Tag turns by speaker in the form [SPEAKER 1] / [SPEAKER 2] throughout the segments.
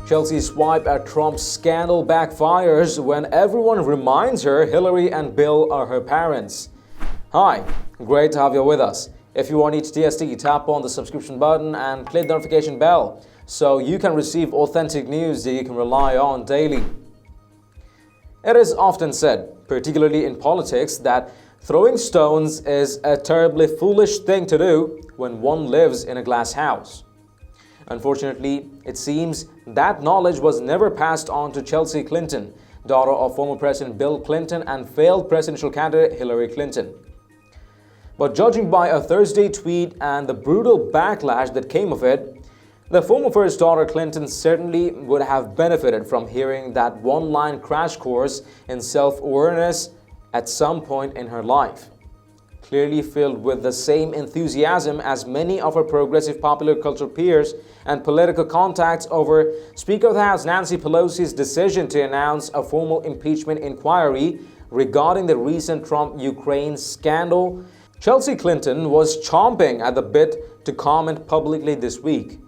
[SPEAKER 1] Chelsea's swipe at Trump's scandal backfires when everyone reminds her Hillary and Bill are her parents. Hi, great to have you with us. If you are new to TST, tap on the subscription button and click the notification bell so you can receive authentic news that you can rely on daily. It is often said, particularly in politics, that throwing stones is a terribly foolish thing to do when one lives in a glass house. Unfortunately, it seems that knowledge was never passed on to Chelsea Clinton, daughter of former President Bill Clinton and failed presidential candidate Hillary Clinton. But judging by a Thursday tweet and the brutal backlash that came of it, the former first daughter Clinton certainly would have benefited from hearing that one-line crash course in self-awareness at some point in her life. Clearly filled with the same enthusiasm as many of her progressive popular culture peers and political contacts over Speaker of the House Nancy Pelosi's decision to announce a formal impeachment inquiry regarding the recent Trump-Ukraine scandal, Chelsea Clinton was chomping at the bit to comment publicly this week.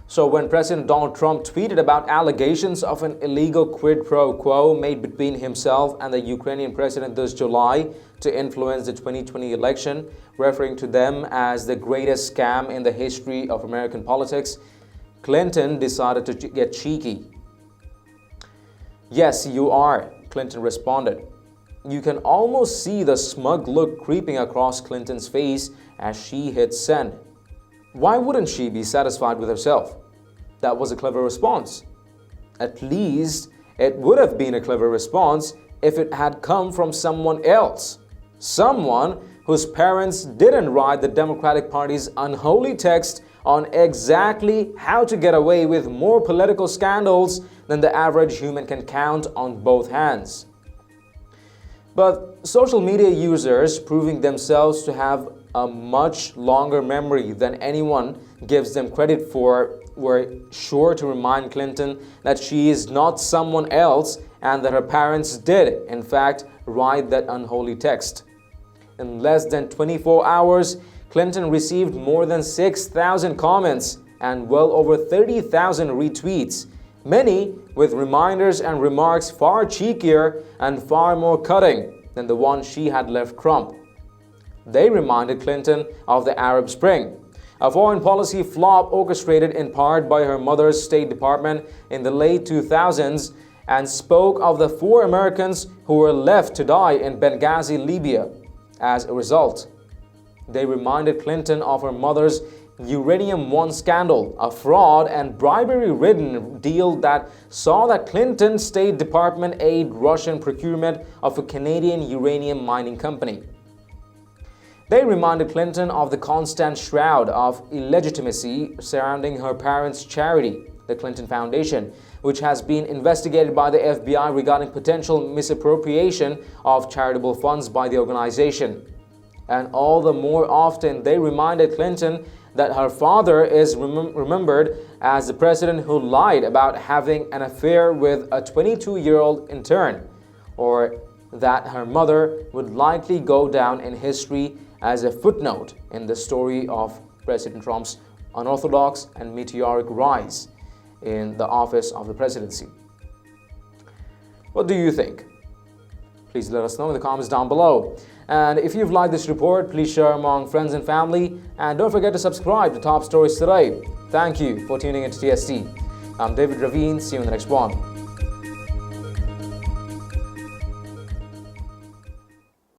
[SPEAKER 1] So when President Donald Trump tweeted about allegations of an illegal quid pro quo made between himself and the Ukrainian president this July to influence the 2020 election, referring to them as the greatest scam in the history of American politics, Clinton decided to get cheeky. "Yes, you are," Clinton responded. You can almost see the smug look creeping across Clinton's face as she hit send. Why wouldn't she be satisfied with herself? That was a clever response. At least it would have been a clever response if it had come from someone else. Someone whose parents didn't write the Democratic Party's unholy text on exactly how to get away with more political scandals than the average human can count on both hands. But social media users, proving themselves to have a much longer memory than anyone gives them credit for, were sure to remind Clinton that she is not someone else and that her parents did, in fact, write that unholy text. In less than 24 hours, Clinton received more than 6,000 comments and well over 30,000 retweets, many with reminders and remarks far cheekier and far more cutting than the one she had left Trump. They reminded Clinton of the Arab Spring, a foreign policy flop orchestrated in part by her mother's State Department in the late 2000s, and spoke of the 4 Americans who were left to die in Benghazi, Libya, as a result. They reminded Clinton of her mother's Uranium One scandal, a fraud and bribery-ridden deal that saw the Clinton State Department aid Russian procurement of a Canadian uranium mining company. They reminded Clinton of the constant shroud of illegitimacy surrounding her parents' charity, the Clinton Foundation, which has been investigated by the FBI regarding potential misappropriation of charitable funds by the organization. And all the more often they reminded Clinton that her father is remembered as the president who lied about having an affair with a 22-year-old intern, or that her mother would likely go down in history as a footnote in the story of President Trump's unorthodox and meteoric rise in the office of the presidency. What do you think? Please let us know in the comments down below. And if you've liked this report, please share among friends and family. And don't forget to subscribe to Top Stories Today. Thank you for tuning into TST. I'm David Ravine. See you in the next one.